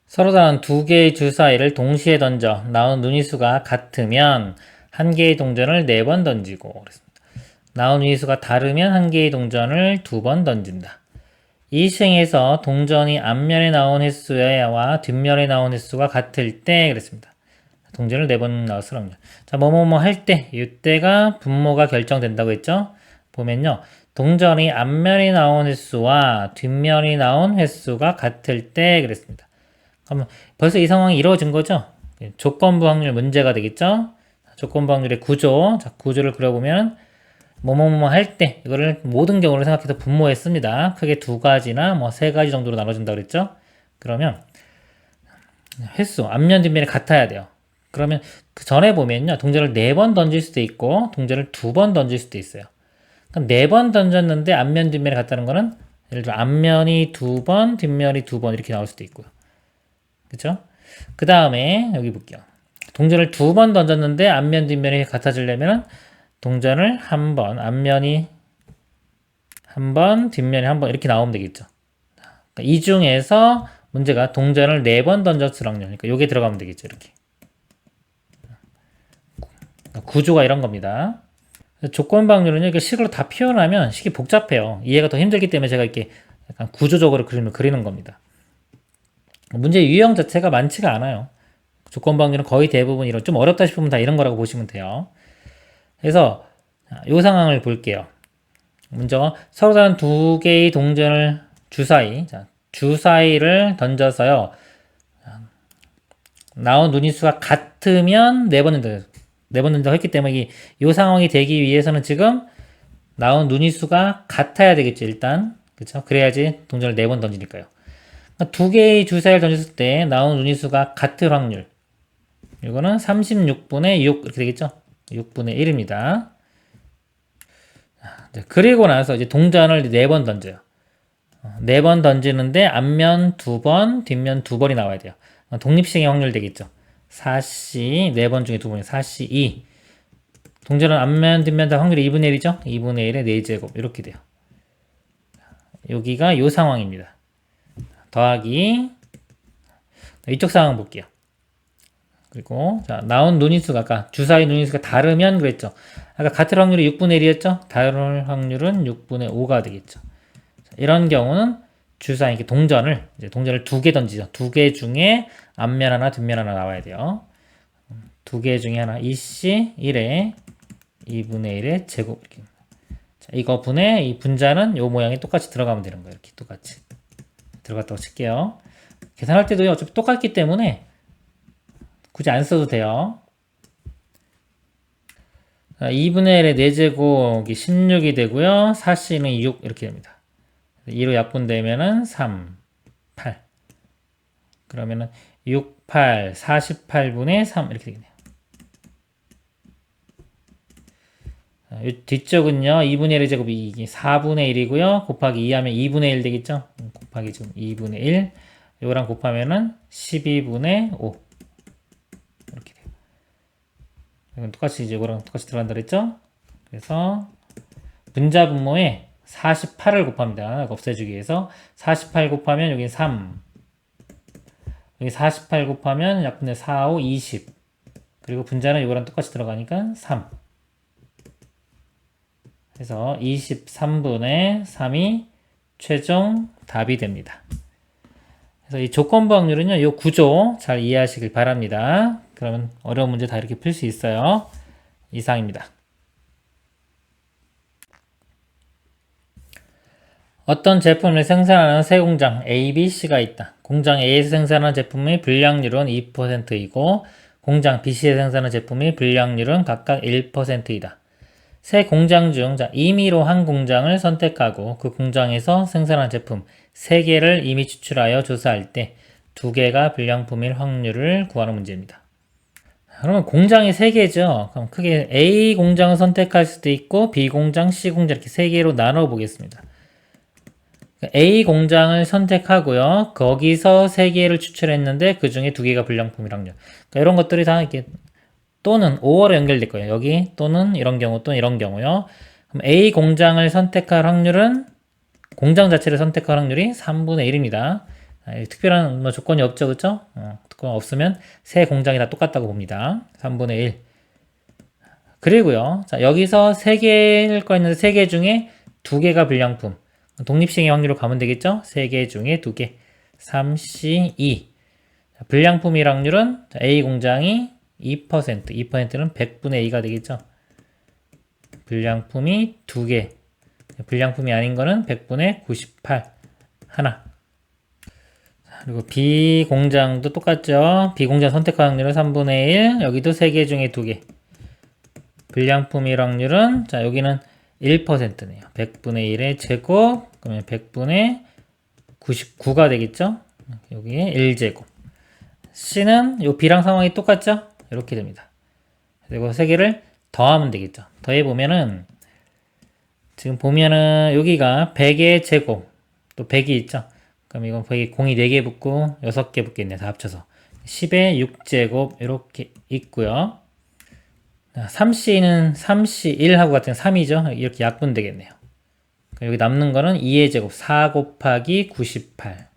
서로 다른 두 개의 주사위를 동시에 던져 나온 눈이수가 같으면 한 개의 동전을 4번 던지고 그랬습니다. 나온 눈이수가 다르면 한 개의 동전을 2번 던진다. 이 시행에서 동전이 앞면에 나온 횟수와 뒷면에 나온 횟수가 같을 때 그랬습니다. 동전을 4번 나왔으라고요. 자, 뭐뭐뭐 할 때, 이때가 분모가 결정된다고 했죠? 보면요. 동전이 앞면에 나온 횟수와 뒷면이 나온 횟수가 같을 때 그랬습니다. 그러면 벌써 이 상황이 이루어진 거죠? 조건부 확률 문제가 되겠죠? 조건부 확률의 구조. 자, 구조를 그려보면 뭐뭐뭐 할 때 이거를 모든 경우를 생각해서 분모했습니다. 크게 2가지나 뭐 3가지 정도로 나눠진다 그랬죠? 그러면 횟수 앞면 뒷면이 같아야 돼요. 그러면 그 전에 보면요. 동전을 4번 던질 수도 있고 동전을 2번 던질 수도 있어요. 그럼 4번 던졌는데 앞면 뒷면이 같다는 거는 예를 들어 앞면이 2번, 뒷면이 2번 이렇게 나올 수도 있고요. 그쵸? 그 다음에 여기 볼게요. 동전을 2번 던졌는데 앞면 뒷면이 같아지려면 동전을 한 번, 앞면이 한 번, 뒷면이 한 번 이렇게 나오면 되겠죠. 그러니까 이 중에서 문제가 동전을 4번 던졌을 확률. 그러니까 요게 들어가면 되겠죠. 이렇게. 구조가 이런 겁니다. 조건부 확률은요, 이게 식으로 다 표현하면 식이 복잡해요. 이해가 더 힘들기 때문에 제가 이렇게 약간 구조적으로 그림을 그리는 겁니다. 문제 유형 자체가 많지가 않아요. 조건부 확률은 거의 대부분 이런, 좀 어렵다 싶으면 다 이런 거라고 보시면 돼요. 그래서, 이 상황을 볼게요. 문제가 서로 다른 두 개의 동전을 주사위를 던져서요. 나온 눈인수가 같으면 4번 던져. 4번 던져 했기 때문에 이 상황이 되기 위해서는 지금 나온 눈인수가 같아야 되겠죠, 일단. 그쵸? 그래야지 동전을 4번 던지니까요. 그러니까 두 개의 주사위를 던졌을 때 나온 눈인수가 같을 확률. 이거는 36분의 6 이렇게 되겠죠? 6분의 1입니다. 그리고 나서 이제 동전을 4번 던져요. 4번 던지는데 앞면 2번, 뒷면 2번이 나와야 돼요. 독립시행의 확률 되겠죠. 4C, 4번 중에 2번이 4C 2. 동전은 앞면, 뒷면 다 확률이 2분의 1이죠? 2분의 1의 4제곱. 이렇게 돼요. 여기가 요 상황입니다. 더하기. 이쪽 상황 볼게요. 그리고, 자, 나온 눈인수가, 아까 주사위 눈인수가 다르면 그랬죠. 아까 같을 확률이 6분의 1이었죠? 다를 확률은 6분의 5가 되겠죠. 자, 이런 경우는 주사위, 이렇게 동전을 2개 던지죠. 2개 중에 앞면 하나, 뒷면 하나 나와야 돼요. 2개 중에 하나, 2C 1에 2분의 1의 제곱. 이렇게. 자, 이거 분의 이 분자는 요 모양이 똑같이 들어가면 되는 거예요. 이렇게 똑같이. 들어갔다고 칠게요. 계산할 때도 어차피 똑같기 때문에 굳이 안 써도 돼요. 자, 2분의 1의 4제곱이 16이 되고요. 4C는 6 이렇게 됩니다. 2로 약분되면은 3, 8. 그러면은 6, 8, 48분의 3 이렇게 되겠네요. 이 뒤쪽은요. 2분의 1의 제곱이 4분의 1이고요. 곱하기 2 하면 2분의 1 되겠죠? 곱하기 지금 2분의 1. 이거랑 곱하면은 12분의 5. 이렇게 돼요. 이건 똑같이 이제 이거랑 똑같이 들어간다 그랬죠? 그래서 분자 분모에 48을 곱합니다. 없애주기 위해서 48 곱하면 여기 3. 여기 48 곱하면 약분의 4, 5, 20. 그리고 분자는 이거랑 똑같이 들어가니까 3. 그래서 23분의 3이 최종 답이 됩니다. 그래서 이 조건부 확률은요, 이 구조 잘 이해하시길 바랍니다. 그러면 어려운 문제 다 이렇게 풀 수 있어요. 이상입니다. 어떤 제품을 생산하는 세 공장 A, B, C가 있다. 공장 A에서 생산하는 제품의 불량률은 2%이고 공장 BC에서 생산하는 제품의 불량률은 각각 1%이다. 세 공장 중 임의로 한 공장을 선택하고 그 공장에서 생산한 제품 3개를 임의 추출하여 조사할 때 2개가 불량품일 확률을 구하는 문제입니다. 그러면 공장이 3개죠. 그럼 크게 A 공장을 선택할 수도 있고 B 공장, C 공장 이렇게 3개로 나눠 보겠습니다. A 공장을 선택하고요. 거기서 3개를 추출했는데 그 중에 2개가 불량품일 확률. 그러니까 이런 것들이 다 이렇게 또는 5월에 연결될 거예요. 여기 또는 이런 경우 또는 이런 경우요. 그럼 A 공장을 선택할 확률은 공장 자체를 선택할 확률이 3분의 1입니다. 특별한 뭐 조건이 없죠, 그쵸? 조건 없으면 세 공장이 다 똑같다고 봅니다. 3분의 1. 그리고요, 자, 여기서 3개일 거 있는데 3개 중에 2개가 불량품. 독립시행의 확률로 가면 되겠죠? 3개 중에 2개. 3C2. 불량품일 확률은 A 공장이 2%, 2%는 100분의 2가 되겠죠? 불량품이 2개. 불량품이 아닌 거는 100분의 98. 하나. 그리고 B 공장도 똑같죠? B 공장 선택 확률은 3분의 1. 여기도 3개 중에 2개. 불량품일 확률은, 자, 여기는 1%네요. 100분의 1의 제곱, 그러면 100분의 99가 되겠죠? 여기에 1제곱. C는 요 B랑 상황이 똑같죠? 이렇게 됩니다. 그리고 3개를 더하면 되겠죠. 더해보면은, 지금 보면은 여기가 100의 제곱, 또 100이 있죠? 그럼 이건 100이 공이 4개 붙고 6개 붙겠네. 다 합쳐서. 10의 6제곱, 이렇게 있고요. 3C는 3C1하고 같은 3이죠? 이렇게 약분되겠네요. 여기 남는 거는 2의 제곱, 4 곱하기 98.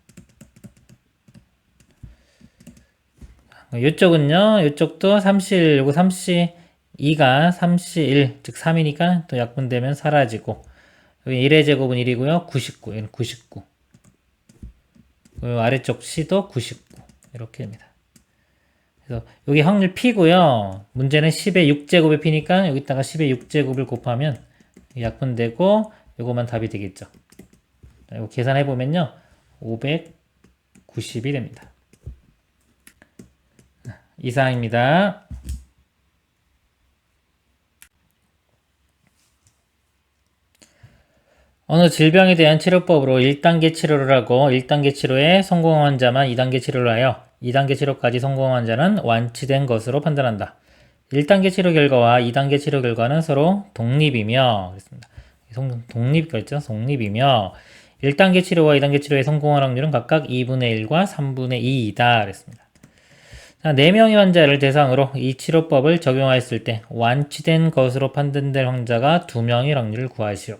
이쪽은요, 이쪽도 3C1, 요거 3C2가 3C1, 즉 3이니까 또 약분되면 사라지고, 여기 1의 제곱은 1이고요, 99, 얘는 99. 아래쪽 C도 99. 이렇게 됩니다. 그래서 여기 확률 P고요. 문제는 10의 6제곱의 P니까 여기다가 10의 6제곱을 곱하면 약분되고 요거만 답이 되겠죠. 이거 계산해 보면요. 590이 됩니다. 이상입니다. 어느 질병에 대한 치료법으로 1단계 치료를 하고 1단계 치료에 성공한 환자만 2단계 치료를 하여 2단계 치료까지 성공한 환자는 완치된 것으로 판단한다. 1단계 치료 결과와 2단계 치료 결과는 서로 독립이며, 그랬습니다. 독립이죠. 독립이며, 1단계 치료와 2단계 치료의 성공한 확률은 각각 2분의 1과 3분의 2이다. 그랬습니다. 자, 4명의 환자를 대상으로 이 치료법을 적용하였을 때 완치된 것으로 판단될 환자가 2명의 확률을 구하시오.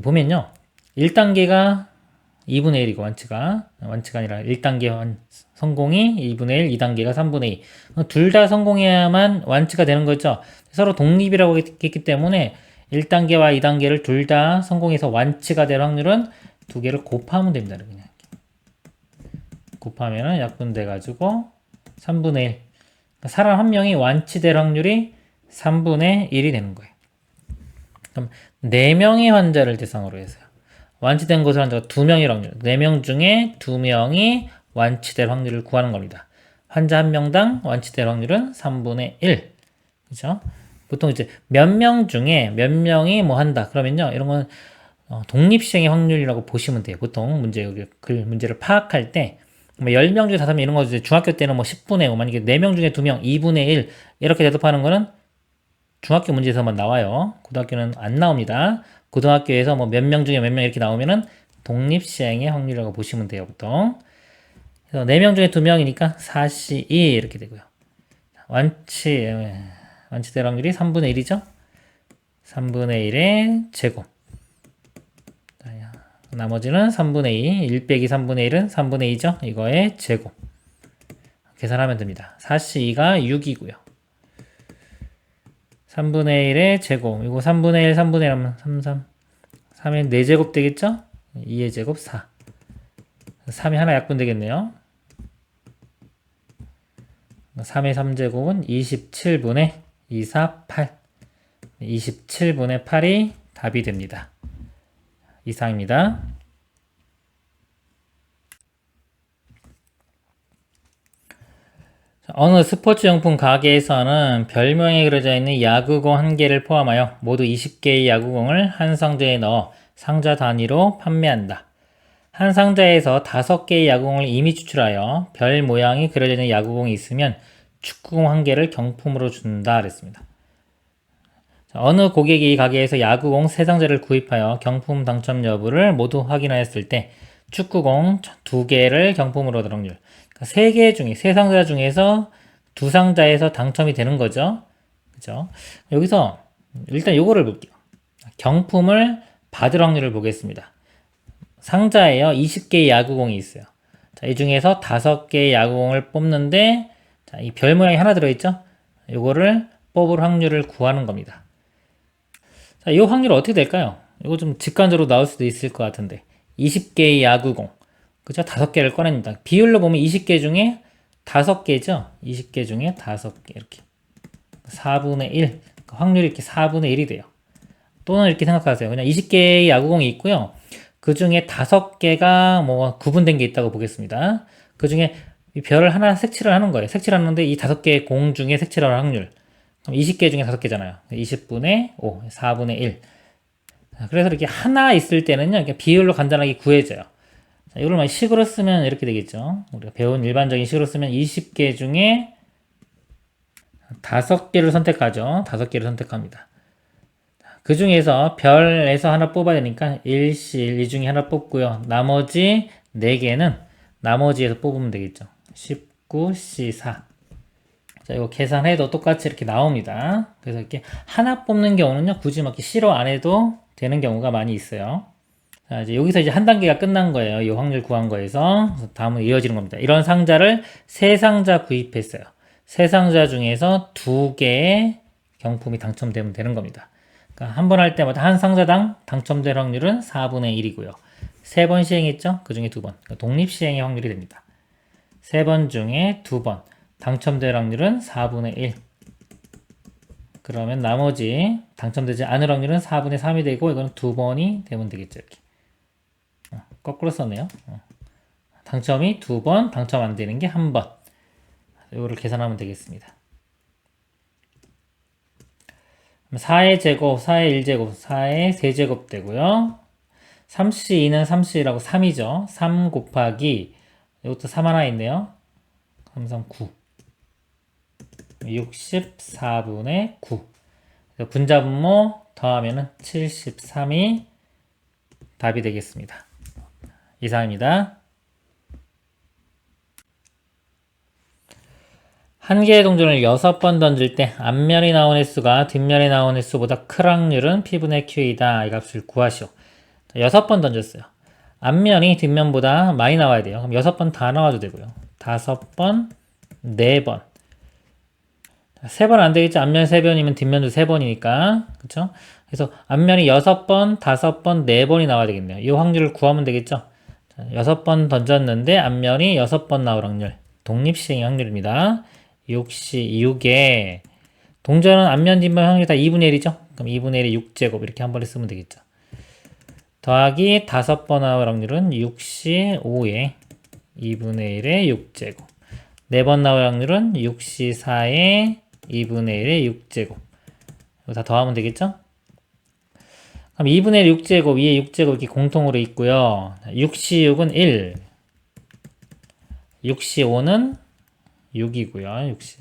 보면요. 1단계가 2분의 1이고 완치가 아니라 1단계 성공이 2분의 1, 2단계가 3분의 2. 둘 다 성공해야만 완치가 되는 거죠. 서로 독립이라고 했기 때문에 1단계와 2단계를 둘 다 성공해서 완치가 될 확률은 2개를 곱하면 됩니다. 그냥 곱하면 약분돼가지고 3분의 1. 그러니까 사람 한 명이 완치될 확률이 3분의 1이 되는 거예요. 그럼 4명의 환자를 대상으로 해서요. 완치된 것을 환자가 2명일 확률. 4명 중에 2명이 완치될 확률을 구하는 겁니다. 환자 1명당 완치될 확률은 3분의 1. 그죠? 보통 이제 몇 명 중에 몇 명이 뭐 한다. 그러면요. 이런 건 독립시행의 확률이라고 보시면 돼요. 보통 문제를 파악할 때 뭐 10명 중에 5명 이런 거 이제 중학교 때는 뭐 10분의 5, 만약에 4명 중에 2명, 2분의 1 이렇게 대답하는 거는 중학교 문제에서만 나와요. 고등학교는 안 나옵니다. 고등학교에서 뭐 몇 명 중에 몇 명 이렇게 나오면은 독립시행의 확률이라고 보시면 돼요, 보통. 그래서 4명 중에 2명이니까 4C2 이렇게 되고요. 완치될 확률이 3분의 1이죠? 3분의 1의 제곱. 나머지는 3분의 2, 1 빼기 3분의 1은 3분의 2죠? 이거의 제곱. 계산하면 됩니다. 4C2가 6이고요. 3분의 1의 제곱. 이거 3분의 1, 3분의 1 하면 3의 4제곱 되겠죠? 2의 제곱 4. 3이 하나 약분 되겠네요. 3의 3제곱은 27분의 2, 4, 8. 27분의 8이 답이 됩니다. 이상입니다. 어느 스포츠용품 가게에서는 별명에 그려져 있는 야구공 1개를 포함하여 모두 20개의 야구공을 한 상자에 넣어 상자 단위로 판매한다. 한 상자에서 5개의 야구공을 이미 추출하여 별 모양이 그려져 있는 야구공이 있으면 축구공 1개를 경품으로 준다 그랬습니다. 어느 고객이 이 가게에서 야구공 3상자를 구입하여 경품 당첨 여부를 모두 확인하였을 때 축구공 2개를 경품으로 얻을 확률. 그러니까 3개 중에, 3상자 중에서 2상자에서 당첨이 되는 거죠. 그죠? 여기서 일단 요거를 볼게요. 경품을 받을 확률을 보겠습니다. 상자에요. 20개의 야구공이 있어요. 자, 이 중에서 5개의 야구공을 뽑는데, 자, 이 별 모양이 하나 들어있죠? 요거를 뽑을 확률을 구하는 겁니다. 자, 이 확률 어떻게 될까요? 이거 좀 직관적으로 나올 수도 있을 것 같은데. 20개의 야구공. 그죠? 5개를 꺼냅니다. 비율로 보면 20개 중에 5개죠? 20개 중에 5개. 이렇게. 4분의 1. 확률이 이렇게 4분의 1이 돼요. 또는 이렇게 생각하세요. 그냥 20개의 야구공이 있고요. 그 중에 5개가 뭐 구분된 게 있다고 보겠습니다. 그 중에 이 별을 하나 색칠을 하는 거예요. 색칠을 하는데 이 5개의 공 중에 색칠할 확률. 그럼 20개 중에 5개잖아요. 20분의 5, 4분의 1. 그래서 이렇게 하나 있을 때는요, 이렇게 비율로 간단하게 구해져요. 자, 이걸 만 식으로 쓰면 이렇게 되겠죠. 우리가 배운 일반적인 식으로 쓰면 20개 중에 5개를 선택하죠. 5개를 선택합니다. 그 중에서 별에서 하나 뽑아야 되니까 1C1 이 중에 하나 뽑고요. 나머지 4개는 나머지에서 뽑으면 되겠죠. 19C4. 자, 이거 계산해도 똑같이 이렇게 나옵니다. 그래서 이렇게 하나 뽑는 경우는요, 굳이 막 C로 안 해도 되는 경우가 많이 있어요. 자, 이제 여기서 이제 한 단계가 끝난 거예요. 이 확률 구한 거에서. 그래서 다음은 이어지는 겁니다. 이런 상자를 3상자 구입했어요. 3상자 중에서 2개의 경품이 당첨되면 되는 겁니다. 그러니까 한 번 할 때마다 한 상자당 당첨될 확률은 4분의 1이고요. 3번 시행했죠? 그 중에 2번. 그러니까 독립시행의 확률이 됩니다. 3번 중에 2번. 당첨될 확률은 4분의 1. 그러면 나머지 당첨되지 않을 확률은 4분의 3이 되고, 이거는 2번이 되면 되겠죠. 이렇게. 거꾸로 썼네요. 당첨이 2번, 당첨 안 되는 게 1번. 이거를 계산하면 되겠습니다. 4의 제곱, 4의 1제곱, 4의 세제곱 되고요. 3C2는 3C라고 3이죠. 3 곱하기, 이것도 3 하나 있네요. 3, 3, 9. 64분의 9. 분자분모 더하면은 73이 답이 되겠습니다. 이상입니다. 한 개의 동전을 6번 던질 때 앞면이 나온 횟수가 뒷면이 나온 횟수보다 클 확률은 P분의 Q이다. 이 값을 구하시오. 6번 던졌어요. 앞면이 뒷면보다 많이 나와야 돼요. 그럼 6번 다 나와도 되고요. 5번, 4번. 3번 안 되겠죠? 앞면 3번이면 뒷면도 3번이니까. 그쵸? 그래서 앞면이 6번, 5번, 4번이 나와야 되겠네요. 이 확률을 구하면 되겠죠? 6번 던졌는데 앞면이 6번 나올 확률. 독립시행의 확률입니다. 6에 동전은 앞면 뒷면 확률이 다 2분의 1이죠? 그럼 2분의 1이 6제곱 이렇게 한 번에 쓰면 되겠죠. 더하기 5번 나올 확률은 6C5에 2분의 1의 6제곱. 4번 나올 확률은 6C4에 2분의 1의 6제곱. 이거 다 더하면 되겠죠? 그럼 2분의 1 6제곱, 위에 6제곱 이렇게 공통으로 있고요. 6C6은 1. 6C5는 6이고요. 6C.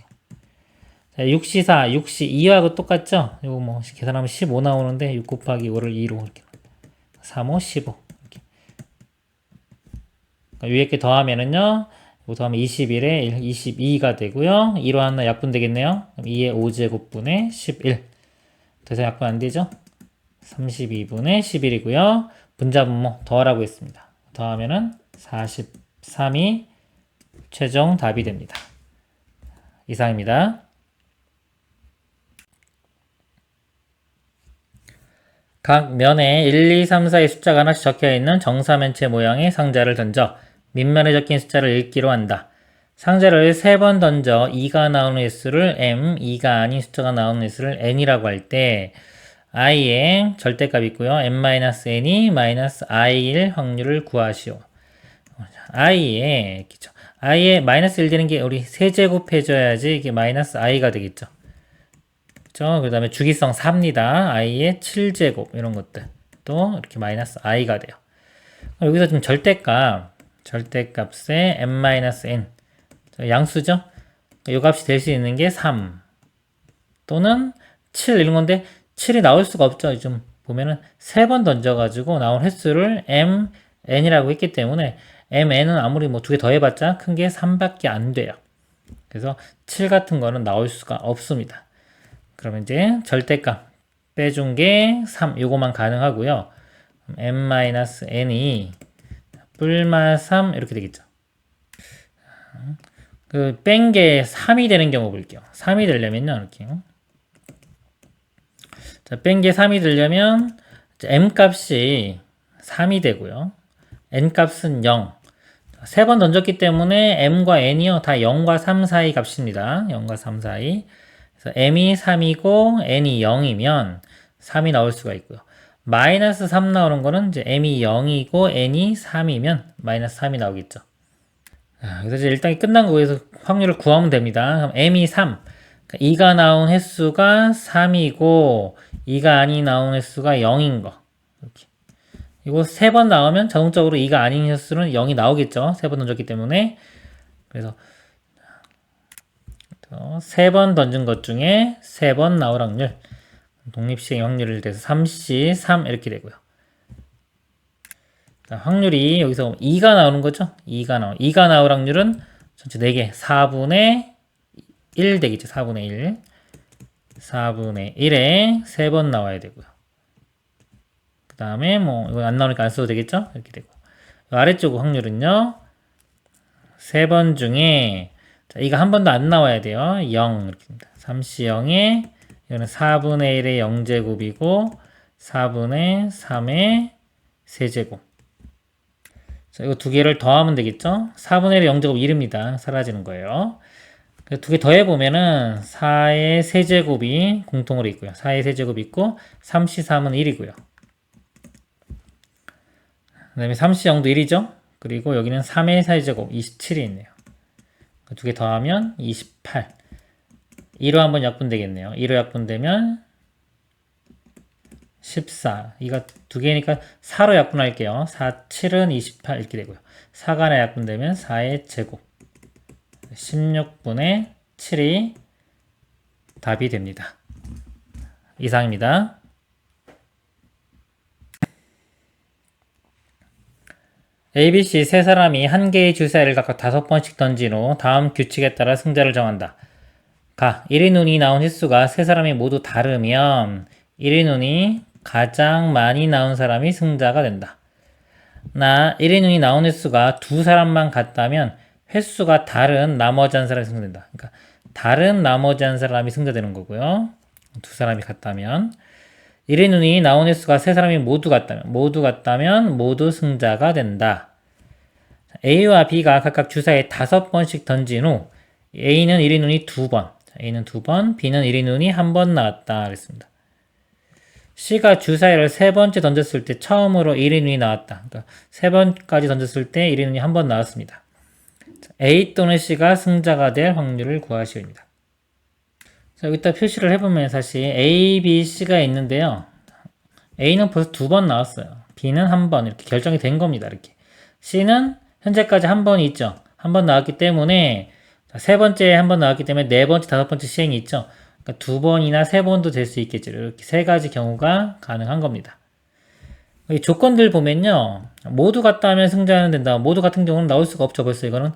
자, 6C4, 6C2하고 똑같죠? 이거 뭐 계산하면 15 나오는데 6 곱하기 5를 2로 이렇게 3, 5, 15 이렇게. 그러니까 위에 게 더하면은요. 이거 더하면 21에 22가 되고요. 2로 하나 약분 되겠네요. 그럼 2의 5제곱분의 11. 더 이상 약분 안 되죠? 32분의 11이고요. 분자분모 더하라고 했습니다. 더하면은 43이 최종 답이 됩니다. 이상입니다. 각 면에 1, 2, 3, 4의 숫자가 하나씩 적혀있는 정사면체 모양의 상자를 던져 밑면에 적힌 숫자를 읽기로 한다. 상자를 3번 던져 2가 나오는 횟수를 m, 2가 아닌 숫자가 나오는 횟수를 n이라고 할 때 i의 절대값이 있고요. n-n이 -i일 확률을 구하시오. i의 마이너스 1 되는 게 우리 세제곱 해줘야지 이게 마이너스 i가 되겠죠. 그렇죠? 그 다음에 주기성 4입니다. i의 7제곱 이런 것들 또 이렇게 마이너스 i가 돼요. 여기서 지금 절대값에 n-n 양수죠? 이 값이 될 수 있는 게 3 또는 7 이런 건데 7이 나올 수가 없죠. 좀 보면은 3번 던져가지고 나온 횟수를 mn이라고 했기 때문에 mn은 아무리 뭐 2개 더해봤자 큰 게 3밖에 안 돼요. 그래서 7 같은 거는 나올 수가 없습니다. 그러면 이제 절대값 빼준 게 3 요거만 가능하고요. m-n이 뿔마 3 이렇게 되겠죠. 그 뺀 게 3이 되는 경우 볼게요. 3이 되려면요. 이렇게. 자, 뺀 게 3이 되려면 m 값이 3이 되고요. n 값은 0. 세 번 던졌기 때문에 m과 n이요. 다 0과 3 사이 값입니다. 0과 3 사이. 그래서 m이 3이고 n이 0이면 3이 나올 수가 있고요. 마이너스 3 나오는 거는 이제 m이 0이고 n이 3이면 마이너스 3이 나오겠죠. 그래서 이제 일단 끝난 거에서 확률을 구하면 됩니다. 그럼 m이 3. 그러니까 2가 나온 횟수가 3이고 2가 아닌 나온 횟수가 0인 거. 이렇게. 이거 3번 나오면 자동적으로 2가 아닌 횟수는 0이 나오겠죠. 3번 던졌기 때문에. 그래서 3번 던진 것 중에 3번 나올 확률. 독립시행 확률을 대해서 3C 3 이렇게 되고요. 확률이 여기서 2가 나오는 거죠. 2가 나올 확률은 전체 4개. 4분의 1 되겠죠. 4분의 1. 4분의 1에 3번 나와야 되고요. 그 다음에 뭐 이거 안 나오니까 안 써도 되겠죠. 이렇게 되고 아래쪽 확률은요. 3번 중에 자, 이거 한 번도 안 나와야 돼요. 0 이렇게 됩니다. 3C0에 이거는 4분의 1의 0제곱이고 4분의 3의 세제곱. 자, 이거 두 개를 더하면 되겠죠? 4분의 1의 0제곱 1입니다. 사라지는 거예요. 두 개 더해보면은 4의 세제곱이 공통으로 있고요. 4의 세제곱이 있고 3C3은 1이고요. 그 다음에 3C0도 1이죠? 그리고 여기는 3의 세제곱 27이 있네요. 두 개 더하면 28. 2로 한번 약분되겠네요. 2로 약분되면 14. 이거 두 개니까 4로 약분할게요. 4, 7은 28 이렇게 되고요. 4가 하나 약분되면 4의 제곱. 16분의 7이 답이 됩니다. 이상입니다. ABC 세 사람이 한 개의 주사위를 각각 5번씩 던진 후 다음 규칙에 따라 승자를 정한다. 가. 1의 눈이 나온 횟수가 세 사람이 모두 다르면 1의 눈이 가장 많이 나온 사람이 승자가 된다. 나 1의 눈이 나온 횟수가 두 사람만 같다면 횟수가 다른 나머지 한 사람이 승자된다. 그러니까 다른 나머지 한 사람이 승자되는 거고요. 두 사람이 같다면 1의 눈이 나온 횟수가 세 사람이 모두 같다면 모두 승자가 된다. A와 B가 각각 주사에 5번씩 던진 후 A는 1의 눈이 2번, A는 2번, B는 1의 눈이 1번 나왔다 그랬습니다. C가 주사위를 3번째 던졌을 때 처음으로 1의 눈이 나왔다. 그러니까 3번까지 던졌을 때 1의 눈이 1번 나왔습니다. A 또는 C가 승자가 될 확률을 구하시옵니다. 자, 여기다 표시를 해보면 사실 A, B, C가 있는데요. A는 벌써 2번 나왔어요. B는 1번 이렇게 결정이 된 겁니다. 이렇게. C는 현재까지 1번이 있죠. 1번 나왔기 때문에 세 번째 1번 나왔기 때문에 네 번째, 5번째 시행이 있죠. 그러니까 2번이나 3번도 될 수 있겠죠. 이렇게 세 가지 경우가 가능한 겁니다. 이 조건들 보면요. 모두 같다 하면 승자는 된다. 모두 같은 경우는 나올 수가 없죠. 벌써 이거는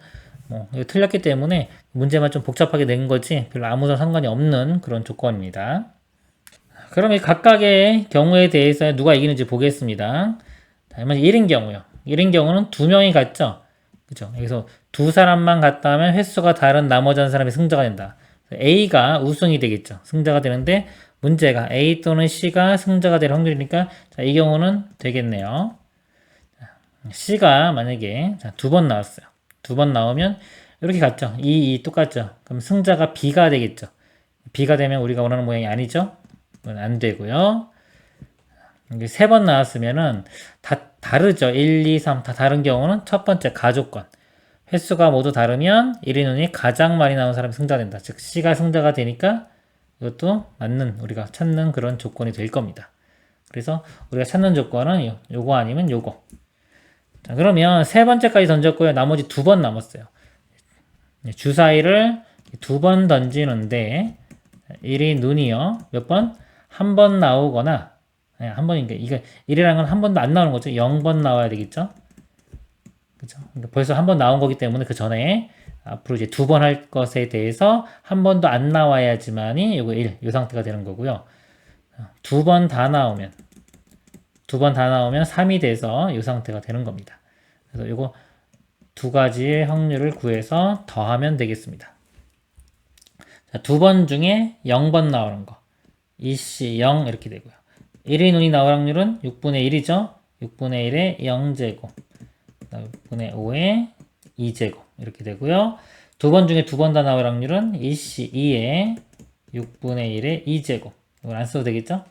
이거 틀렸기 때문에 문제만 좀 복잡하게 낸 거지 별로 아무런 상관이 없는 그런 조건입니다. 그럼 이 각각의 경우에 대해서 누가 이기는지 보겠습니다. 자, 1인 경우요. 1인 경우는 2명이 같죠. 그죠? 여기서 두 사람만 같다 하면 횟수가 다른 나머지 한 사람이 승자가 된다. A가 우승이 되겠죠. 승자가 되는데 문제가 A 또는 C가 승자가 될 확률이니까 자, 이 경우는 되겠네요. C가 만약에 2번 나왔어요. 2번 나오면 이렇게 같죠. 2 똑같죠. 그럼 승자가 B가 되겠죠. B가 되면 우리가 원하는 모양이 아니죠. 그건 안 되고요. 3번 나왔으면은 다 다르죠. 1, 2, 3 다 다른 경우는 첫 번째 가조건. 횟수가 모두 다르면 1의 눈이 가장 많이 나온 사람이 승자된다. 즉 C가 승자가 되니까 이것도 맞는 우리가 찾는 그런 조건이 될 겁니다. 그래서 우리가 찾는 조건은 요거 아니면 요거. 자, 그러면 세 번째까지 던졌고요. 나머지 2번 남았어요. 주사위를 2번 던지는데 1의 눈이요. 몇 번? 한 번 나오거나 한 번인가 이게 1이라는 건 한 번도 안 나오는 거죠. 0번 나와야 되겠죠. 그죠? 그러니까 벌써 한 번 나온 거기 때문에 그 전에 앞으로 이제 2번 할 것에 대해서 한 번도 안 나와야지만이 요거 1, 요 상태가 되는 거고요. 2번 다 나오면 3이 돼서 요 상태가 되는 겁니다. 그래서 요거 두 가지의 확률을 구해서 더하면 되겠습니다. 자, 두 번 중에 0번 나오는 거. 이씨 0 이렇게 되고요. 1인 운이 나올 확률은 6분의 1이죠. 6분의 1의 0제곱. 6분의 5의 2제곱. 이렇게 되고요. 두 번 중에 두 번 다 나올 확률은 이씨 2의 6분의 1의 2제곱. 이걸 안 써도 되겠죠?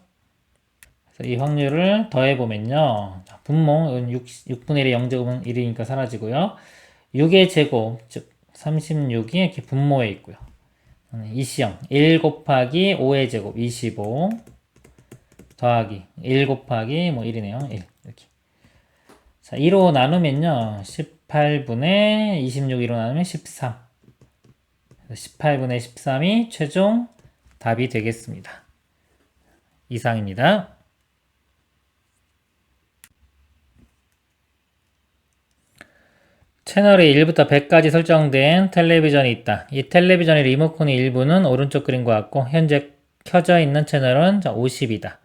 그래서 이 확률을 더해보면요. 분모, 6분의 1의 0제곱은 1이니까 사라지고요. 6의 제곱, 즉 36이 이렇게 분모에 있고요. 이시형 1 곱하기 5의 제곱 25 더하기 1 곱하기 뭐 1이네요. 1 이렇게. 자, 2로 나누면요. 18분의 26 2로 나누면 13. 18분의 13이 최종 답이 되겠습니다. 이상입니다. 채널이 1부터 100까지 설정된 텔레비전이 있다. 이 텔레비전의 리모컨의 일부는 오른쪽 그림과 같고 현재 켜져 있는 채널은 50이다.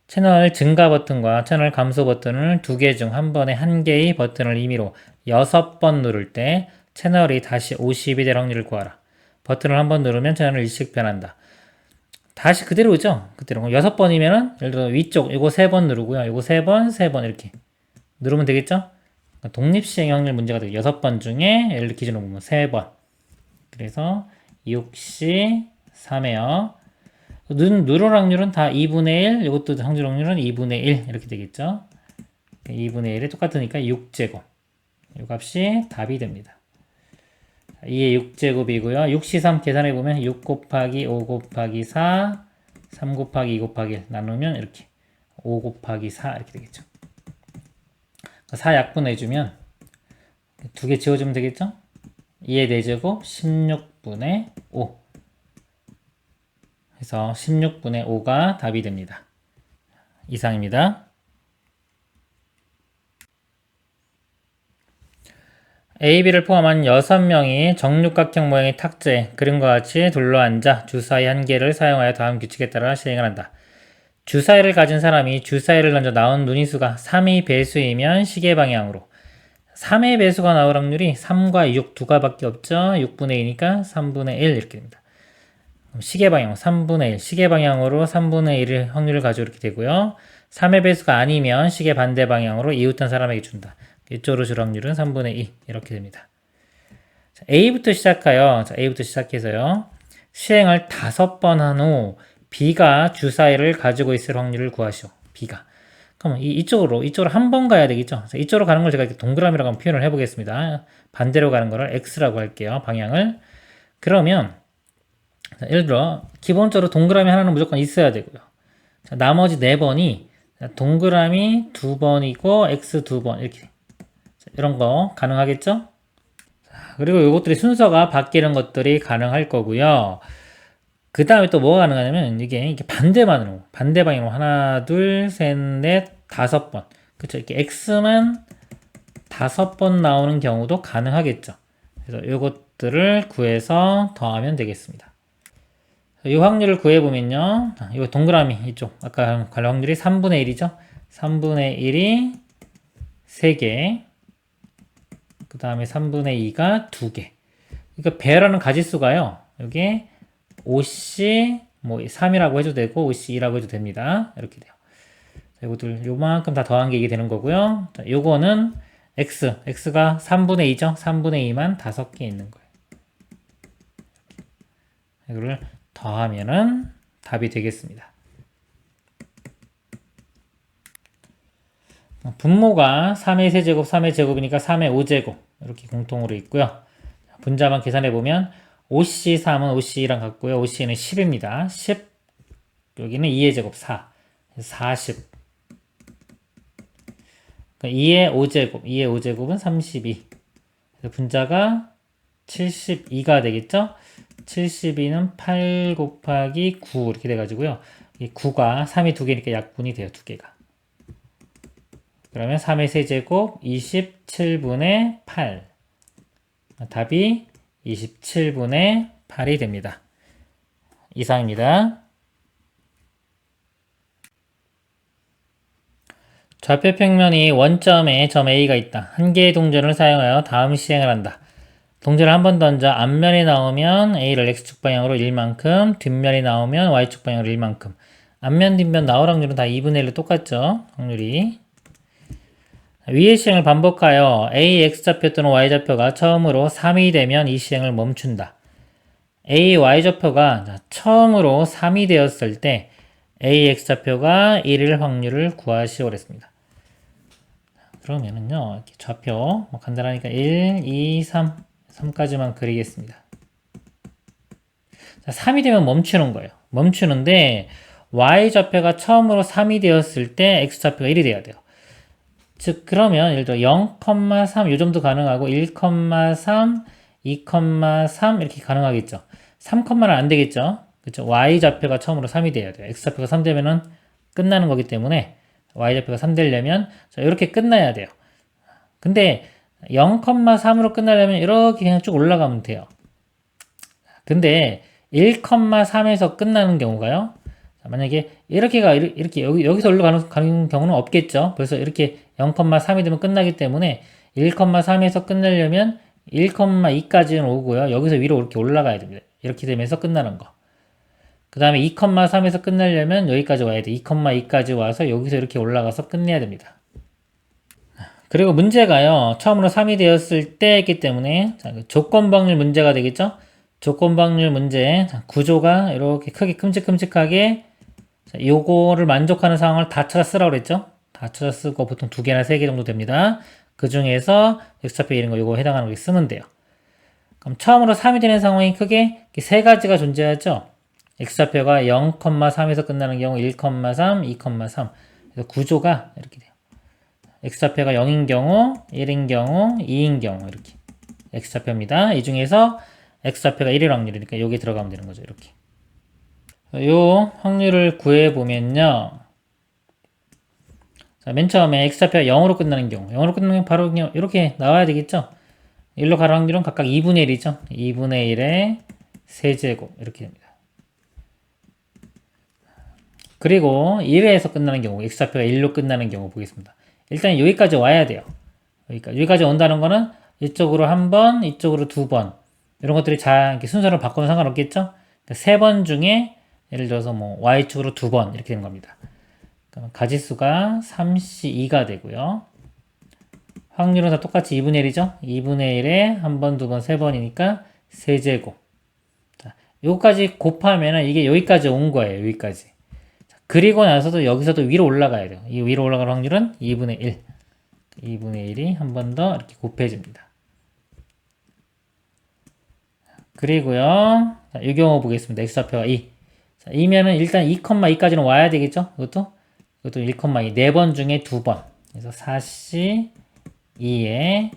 채널 증가 버튼과 채널 감소 버튼을 두 개 중 한 번에 한 개의 버튼을 임의로 6번 누를 때 채널이 다시 50이 될 확률을 구하라. 버튼을 한 번 누르면 채널을 일씩 변한다. 다시 그대로죠? 그대로. 6번이면은 예를 들어 위쪽 이거 3번 누르고요. 이거 3번, 3번 이렇게 누르면 되겠죠? 독립시행 확률 문제가 되고 6번 중에 예를 기준으로 보면 3번. 그래서 6시 3회요. 누를 확률은 다 2분의 1, 이것도 확률 확률은 2분의 1 이렇게 되겠죠. 2분의 1이 똑같으니까 6제곱. 이 값이 답이 됩니다. 2의 6제곱이고요. 6시 3 계산해보면 6 곱하기 5 곱하기 4, 3 곱하기 2 곱하기 1 나누면 이렇게 5 곱하기 4 이렇게 되겠죠. 4 약분해주면 두 개 지워주면 되겠죠? 2의 4제곱 16분의 5 해서 16분의 5가 답이 됩니다. 이상입니다. A, B를 포함한 6명이 정육각형 모양의 탁자에 그림과 같이 둘러앉아 주사위 한 개를 사용하여 다음 규칙에 따라 시행을 한다. 주사위를 가진 사람이 주사위를 던져 나온 눈인수가 3의 배수이면 시계 방향으로 3의 배수가 나올 확률이 3과 6 두 가밖에 없죠. 6분의 2니까 3분의 1 이렇게 됩니다. 시계 방향 3분의 1 시계 방향으로 3분의 1의 확률을 가지고 이렇게 되고요. 3의 배수가 아니면 시계 반대 방향으로 이웃한 사람에게 준다. 이쪽으로 줄 확률은 3분의 2 이렇게 됩니다. 자, A부터 시작하여 A부터 시작해서요. 시행을 5번 한 후 B가 주사위를 가지고 있을 확률을 구하시오. B가. 그럼 이쪽으로 한 번 가야 되겠죠. 이쪽으로 가는 걸 제가 이렇게 동그라미라고 표현을 해보겠습니다. 반대로 가는 거를 X라고 할게요. 방향을. 그러면 자, 예를 들어 기본적으로 동그라미 하나는 무조건 있어야 되고요. 자, 나머지 4번이 동그라미 2번이고 X 2번 이렇게 자, 이런 거 가능하겠죠? 자, 그리고 이것들이 순서가 바뀌는 것들이 가능할 거고요. 그 다음에 또 뭐가 가능하냐면 이게 반대 방향으로 하나, 둘, 셋, 넷, 5번. 그쵸? 이렇게 X만 5번 나오는 경우도 가능하겠죠. 그래서 이것들을 구해서 더하면 되겠습니다. 이 확률을 구해보면요. 이 동그라미 이쪽 아까 갈 확률이 3분의 1이죠. 3분의 1이 3개. 그 다음에 3분의 2가 2개. 그러니까 배라는 가지수가요. 여기 5C 뭐 3이라고 해도 되고 5C2라고 해도 됩니다. 이렇게 돼요. 자, 이것들 요만큼 다 더한 게 이게 되는 거고요. 자, 요거는 X가 3분의 2죠. 3분의 2만 5개 있는 거예요. 이거를 더하면은 답이 되겠습니다. 분모가 3의 세제곱, 3의 제곱이니까 3의 5제곱 이렇게 공통으로 있고요. 분자만 계산해보면 5C3은 5C랑 같고요. 5C는 10입니다. 10 여기는 2의 제곱 4 40 2의 5제곱 2의 5제곱은 32 그래서 분자가 72가 되겠죠. 72는 8 곱하기 9 이렇게 돼가지고요. 이 9가 3이 2개니까 약분이 돼요. 2개가. 그러면 3의 세제곱 27분의 8 답이 27분의 8이 됩니다. 이상입니다. 좌표 평면이 원점에 점 A가 있다. 한 개의 동전을 사용하여 다음 시행을 한다. 동전을 한 번 던져 앞면이 나오면 A를 X축 방향으로 1만큼, 뒷면이 나오면 Y축 방향으로 1만큼. 앞면, 뒷면 나올 확률은 다 2분의 1로 똑같죠? 확률이. 위의 시행을 반복하여 A, X좌표 또는 Y좌표가 처음으로 3이 되면 이 시행을 멈춘다. A, Y좌표가 처음으로 3이 되었을 때 A, X좌표가 1일 확률을 구하시오 그랬습니다. 그러면은요, 이렇게 좌표, 간단하니까 1, 2, 3까지만 그리겠습니다. 자, 3이 되면 멈추는 거예요. 멈추는데, Y좌표가 처음으로 3이 되었을 때 X좌표가 1이 돼야 돼요. 즉, 그러면 예를 들어 0,3, 요 정도 가능하고 1,3, 2,3 이렇게 가능하겠죠. 3,는 안 되겠죠. 그쵸? Y좌표가 처음으로 3이 돼야 돼요. X좌표가 3 되면은 끝나는 거기 때문에 Y좌표가 3 되려면 이렇게 끝나야 돼요. 근데 0,3으로 끝나려면 이렇게 그냥 쭉 올라가면 돼요. 근데 1,3에서 끝나는 경우가요. 만약에 이렇게 여기서 올라가는 경우는 없겠죠. 그래서 이렇게 0,3이 되면 끝나기 때문에 1,3에서 끝내려면 1,2까지는 오고요. 여기서 위로 이렇게 올라가야 됩니다. 이렇게 되면서 끝나는 거. 그 다음에 2,3에서 끝내려면 여기까지 와야 돼. 2,2까지 와서 여기서 이렇게 올라가서 끝내야 됩니다. 그리고 문제가요. 처음으로 3이 되었을 때이기 때문에 조건방률 문제가 되겠죠. 조건방률 문제. 구조가 이렇게 크게 큼직큼직하게 요거를 만족하는 상황을 다 찾아 쓰라고 그랬죠. 다 찾아 쓰고 보통 2개나 3개 정도 됩니다. 그 중에서 X좌표 이런 거 요거 해당하는 거 쓰면 돼요. 그럼 처음으로 3이 되는 상황이 크게 3가지가 존재하죠. X좌표가 0,3에서 끝나는 경우 1,3, 2,3. 그래서 구조가 이렇게 돼요. X좌표가 0인 경우, 1인 경우, 2인 경우 이렇게 X좌표입니다. 이 중에서 X좌표가 1일 확률이니까 여기 들어가면 되는 거죠. 이렇게. 요 확률을 구해보면요. 자, 맨 처음에 X좌표가 0으로 끝나는 경우 0으로 끝나는 경우 바로 그냥 이렇게 나와야 되겠죠. 1로 가는 확률은 각각 2분의 1이죠. 2분의 1의 세제곱 이렇게 됩니다. 그리고 1에서 끝나는 경우 X좌표가 1로 끝나는 경우 보겠습니다. 일단 여기까지 와야 돼요. 여기까지 온다는 거는 이쪽으로 한 번, 이쪽으로 2번 이런 것들이 이렇게 순서를 바꾸면 상관없겠죠? 3번 중에 예를 들어서 뭐 Y축으로 2번 이렇게 되는 겁니다. 그럼 가지수가 3C2가 되고요. 확률은 다 똑같이 2분의 1이죠? 2분의 1에 한 번, 2번, 3번이니까 세제곱. 자, 요거까지 곱하면 이게 여기까지 온 거예요. 여기까지. 자, 그리고 나서도 여기서도 위로 올라가야 돼요. 이 위로 올라갈 확률은 2분의 1. 2분의 1이 한 번 더 이렇게 곱해집니다. 그리고요. 자, 이 경우 보겠습니다. X좌표가 2. 자, 2면은 일단 2,2까지는 와야 되겠죠? 이것도 1,2. 4번 중에 2번. 그래서 4C 2에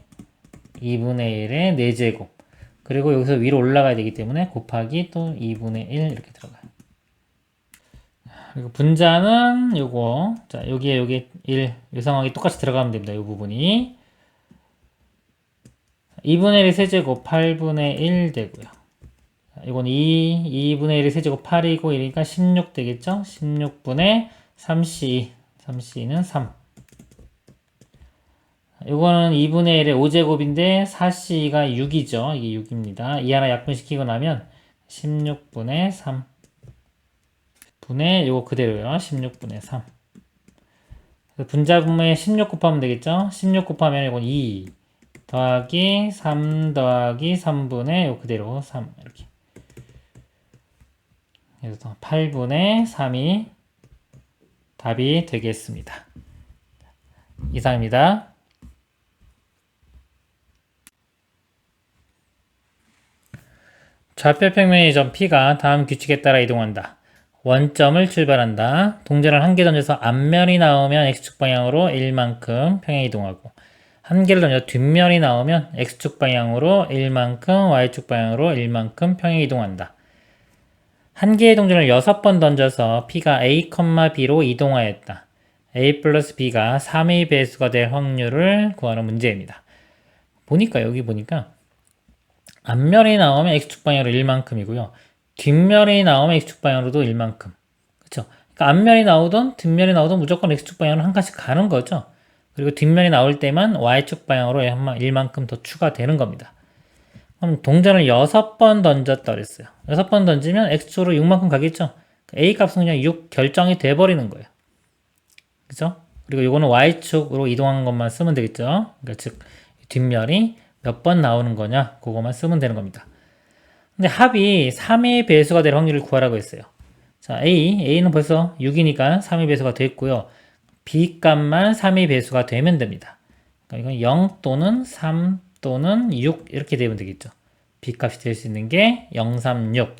2분의 1의 4제곱. 그리고 여기서 위로 올라가야 되기 때문에 곱하기 또 2분의 1 이렇게 들어가요. 그리고 분자는 요거. 자, 여기에 1. 이 상황이 똑같이 들어가면 됩니다. 이 부분이. 2분의 1의 세제곱 8분의 1 되고요. 이건 2분의 1의 세제곱 8이고 1이니까 16 되겠죠? 16분의 3C2. 3C는 3. 이거는 2분의 1의 5제곱인데 4C가 6이죠. 이게 6입니다. 이 하나 약분시키고 나면 16분의 3 분의 요거 그대로요. 16분의 3. 분자분모에 16 곱하면 되겠죠. 16 곱하면 이건 2 더하기 3 더하기 3분의 요 그대로 3 이렇게. 그래서 8분의 3이 답이 되겠습니다. 이상입니다. 좌표 평면의 점 P가 다음 규칙에 따라 이동한다. 원점을 출발한다. 동전을 한 개 던져서 앞면이 나오면 X축 방향으로 1만큼 평행 이동하고 한 개를 던져 뒷면이 나오면 X축 방향으로 1만큼 Y축 방향으로 1만큼 평행 이동한다. 한 개의 동전을 6번 던져서 P가 A, B로 이동하였다. A 플러스 B가 3의 배수가 될 확률을 구하는 문제입니다. 여기 보니까 앞면이 나오면 X축 방향으로 1만큼이고요. 뒷면이 나오면 X축 방향으로도 1만큼. 그쵸? 그러니까 그러니까 앞면이 나오든 뒷면이 나오든 무조건 x축 방향으로 한 칸씩 가는 거죠. 그리고 뒷면이 나올 때만 y축 방향으로 1만큼 더 추가되는 겁니다. 그럼 동전을 6번 던졌다 그랬어요. 6번 던지면 x축으로 6만큼 가겠죠. a 값은 그냥 6 결정이 돼버리는 거예요. 그죠? 그리고 이거는 y축으로 이동한 것만 쓰면 되겠죠. 그러니까 즉 뒷면이 몇 번 나오는 거냐 그거만 쓰면 되는 겁니다. 근데 합이 3의 배수가 될 확률을 구하라고 했어요. 자, A는 벌써 6이니까 3의 배수가 됐고요. B 값만 3의 배수가 되면 됩니다. 그러니까 이건 0 또는 3 또는 6 이렇게 되면 되겠죠. B 값이 될 수 있는 게 0, 3, 6.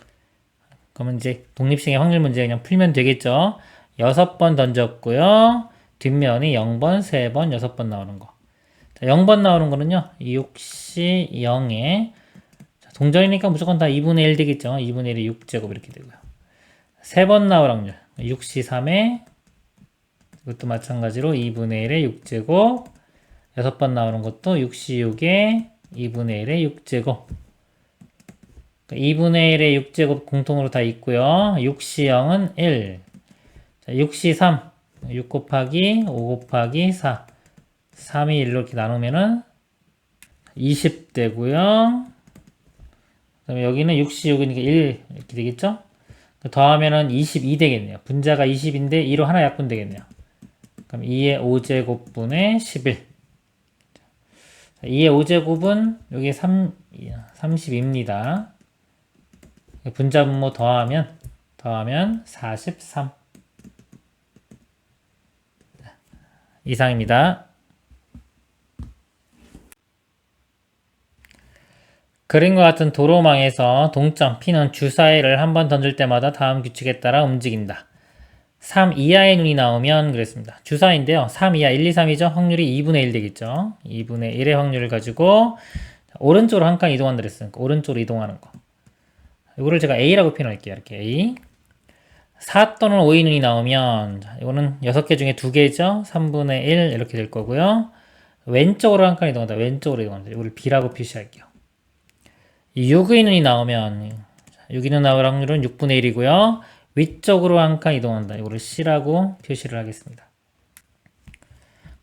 그러면 이제 독립식의 확률 문제 그냥 풀면 되겠죠. 6번 던졌고요. 뒷면이 0번, 3번, 6번 나오는 거. 자, 0번 나오는 거는요. 6시 0에 동전이니까 무조건 다 2분의 1 되겠죠. 2분의 1이 6제곱 이렇게 되고요. 3번 나올 확률 6시 3에 이것도 마찬가지로 2분의 1의 6제곱 6번 나오는 것도 6시 6에 2분의 1의 6제곱 2분의 1의 6제곱 공통으로 다 있고요. 6시 0은 1 자, 6시 3 6 곱하기 5 곱하기 4 3이 1로 이렇게 나누면은 20되고요. 그 다음에 여기는 6시 6이니까 1 이렇게 되겠죠? 더하면은 22 되겠네요. 분자가 20인데 2로 하나 약분 되겠네요. 그럼 2의 5제곱분의 11. 2의 5제곱은 여기 30입니다. 분자분모 더하면 43. 이상입니다. 그림과 같은 도로망에서 동점 P는 주사위를 한 번 던질 때마다 다음 규칙에 따라 움직인다. 3 이하의 눈이 나오면 그랬습니다. 주사위인데요. 3 이하 1, 2, 3이죠. 확률이 2분의 1 되겠죠. 2분의 1의 확률을 가지고 오른쪽으로 한 칸 이동한다 그랬으니까 오른쪽으로 이동하는 거. 이거를 제가 A라고 표현할게요. 이렇게 A. 4 또는 5의 눈이 나오면 이거는 6개 중에 2개죠. 3분의 1 이렇게 될 거고요. 왼쪽으로 한 칸 이동한다. 왼쪽으로 이동한다. 이거를 B라고 표시할게요. 6의 눈이 나오면 6의 눈 나올 확률은 6분의 1이고요. 위쪽으로 한 칸 이동한다. 이거를 C라고 표시를 하겠습니다.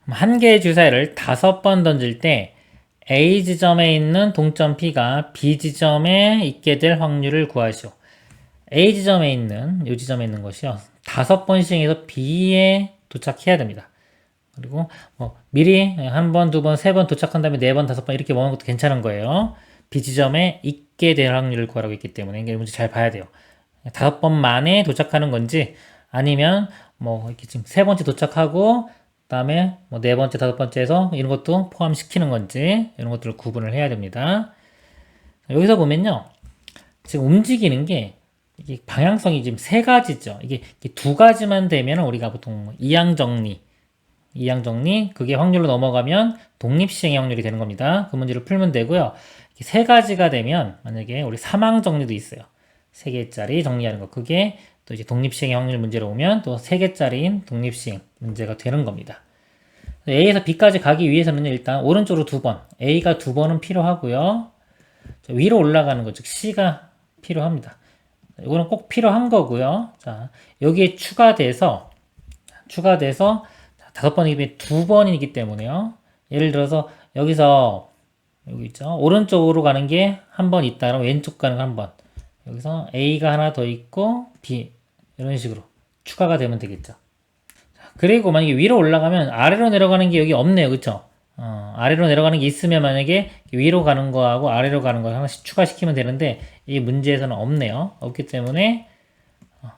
한 개의 주사위를 5번 던질 때 A 지점에 있는 동점 P가 B 지점에 있게 될 확률을 구하시오. A 지점에 있는 이 지점에 있는 것이요. 5번씩 해서 B에 도착해야 됩니다. 그리고 미리 한 번, 두 번, 세 번 도착한 다음에 4번, 5번 이렇게 모으는 것도 괜찮은 거예요. B 지점에 있게 될 확률을 구하라고 했기 때문에 이게 문제 잘 봐야 돼요. 5번 만에 도착하는 건지 아니면 이렇게 지금 3번째 도착하고 그다음에 4번째, 5번째에서 이런 것도 포함시키는 건지 이런 것들을 구분을 해야 됩니다. 여기서 보면요. 지금 움직이는 게 이게 방향성이 지금 3가지죠. 이게 2가지만 되면 우리가 보통 이항정리 그게 확률로 넘어가면 독립시행의 확률이 되는 겁니다. 그 문제를 풀면 되고요. 3가지가 되면 만약에 우리 사망정리도 있어요. 3개짜리 정리하는 거. 그게 또 이제 독립시행의 확률 문제로 오면 또 3개짜리인 독립시행 문제가 되는 겁니다. A에서 B까지 가기 위해서는 일단 오른쪽으로 2번, A가 2번은 필요하고요. 위로 올라가는 거, 즉 C가 필요합니다. 이거는 꼭 필요한 거고요. 자, 여기에 추가돼서 5번이기 2번이기 때문에요. 예를 들어서 여기서 여기 있죠. 오른쪽으로 가는 게 한 번 있다. 그럼 왼쪽 가는 거 한 번. 여기서 A가 하나 더 있고 B 이런 식으로 추가가 되면 되겠죠. 그리고 만약에 위로 올라가면 아래로 내려가는 게 여기 없네요. 그쵸? 아래로 내려가는 게 있으면 만약에 위로 가는 거하고 아래로 가는 거 하나씩 추가시키면 되는데 이 문제에서는 없네요. 없기 때문에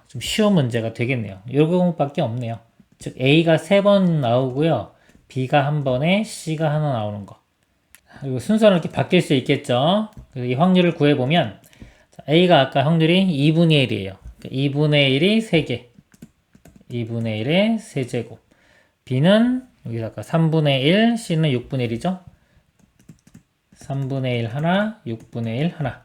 좀 쉬운 문제가 되겠네요. 요거밖에 없네요. 즉 A가 3번 나오고요. B가 한 번에 C가 하나 나오는 거. 그리고 순서는 이렇게 바뀔 수 있겠죠. 이 확률을 구해보면 A가 아까 확률이 2분의 1이에요. 2분의 1이 3개. 2분의 1의 세제곱. B는 여기서 아까 3분의 1, C는 6분의 1이죠. 3분의 1 하나, 6분의 1 하나.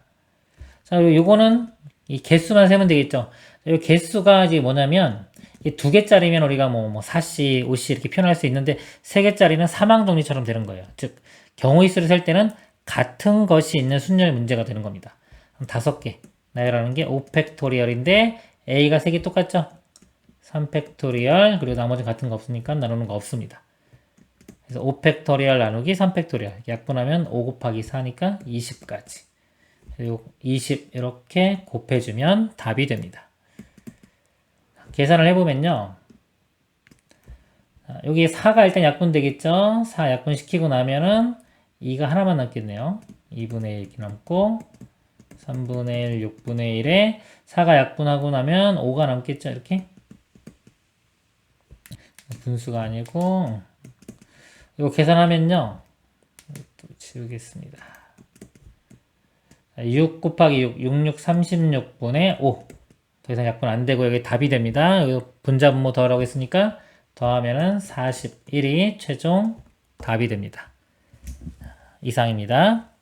자, 요거는 이 개수만 세면 되겠죠. 이 개수가 이제 뭐냐면 이 2개짜리면 우리가 4씨, 5씨 이렇게 표현할 수 있는데 3개짜리는 사망정리처럼 되는 거예요. 즉 경우의 수를 셀 때는 같은 것이 있는 순열의 문제가 되는 겁니다. 5개 나열하는 게 5팩토리얼인데 A가 3개 똑같죠? 3팩토리얼 그리고 나머지는 같은 거 없으니까 나누는 거 없습니다. 그래서 5팩토리얼 나누기 3팩토리얼 약분하면 5 곱하기 4니까 20까지 그리고 20 이렇게 곱해주면 답이 됩니다. 계산을 해보면요. 여기 4가 일단 약분되겠죠. 4 약분시키고 나면은 2가 하나만 남겠네요. 2분의 1 이렇게 남고 3분의 1, 6분의 1에 4가 약분하고 나면 5가 남겠죠. 이렇게 분수가 아니고 이거 계산하면요. 또 지우겠습니다. 6 곱하기 6, 66, 36분의 5. 더 이상 약분 안 되고 여기 답이 됩니다. 여기 분자분모 더하라고 했으니까 더하면은 41이 최종 답이 됩니다. 이상입니다.